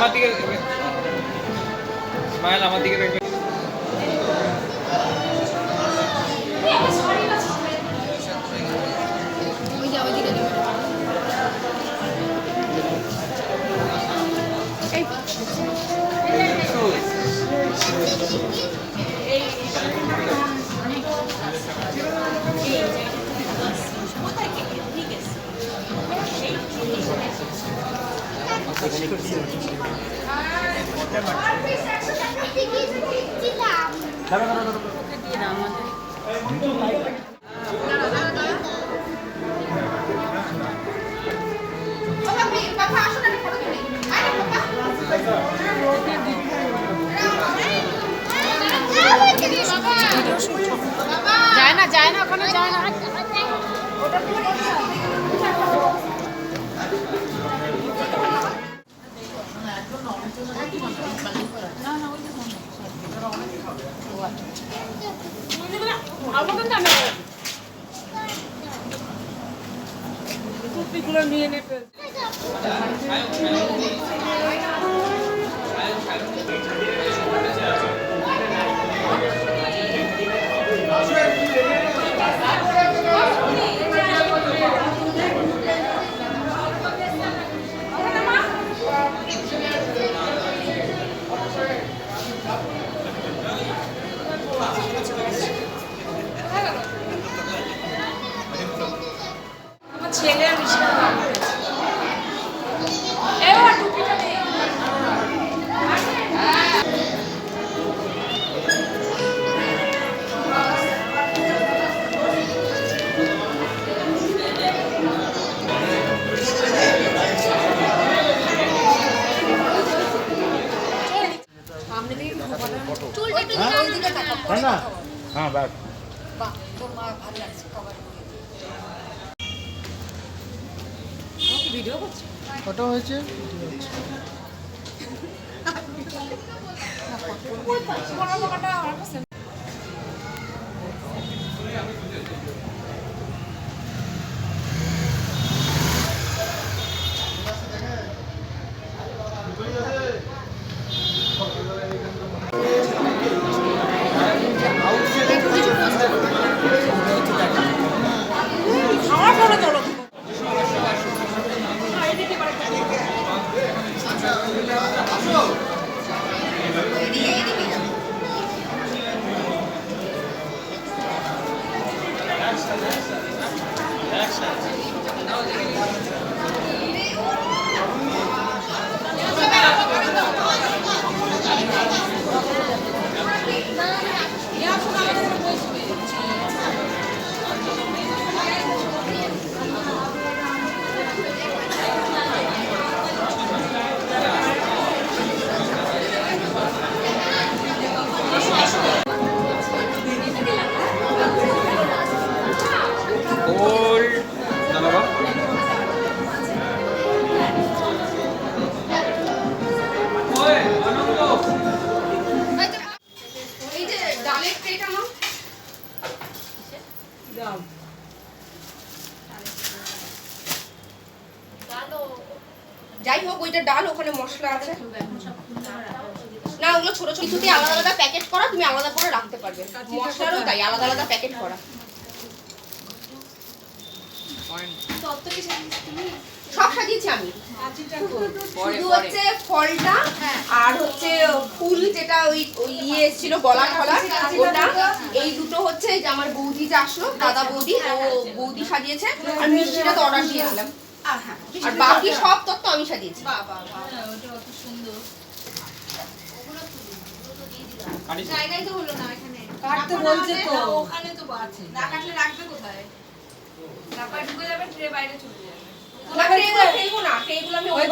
আমার দিকে স্মাইল আমার দিকে দেখবে। যায় না ওখানে যায় না। টুপিগুলো নিয়ে নেবে। ছেলে আর ভিডিও করছে, ফটো হয়েছে। যাই হোক ওইটা ডাল, ওখানে মশলা আছে না, ওগুলো ছোট ছোট কিছুতে আলাদা আলাদা প্যাকেট করা, তুমি আলাদা করে রাখতে পারবে। মশলারও তাই আলাদা আলাদা প্যাকেট করা। সব সাজিয়েছি আমি, শুধু হচ্ছে ফলটা আর হচ্ছে ফুল যেটা ওই ইয়ে এসেছিল গলা ফলা ওটা, এই দুটো হচ্ছে যে আমার বৌদি যে আসলো দাদা বৌদি, ও বৌদি সাজিয়েছে, আর মিষ্টিটা তো অর্ডার দিয়েছিলাম, আর বাকি সব তত্ত্ব আমি সাজিয়েছি। জায়গায় তো হলো না, এখানে কাটতে বলছে তো, ওখানে তো আছে, না কাটলে রাখবে কোথায়? তারপর ঢুকে যাবে, ট্রে বাইরে চলে যাবে। না ট্রেগুলো ফেলবো না, ট্রেগুলো আমি ওই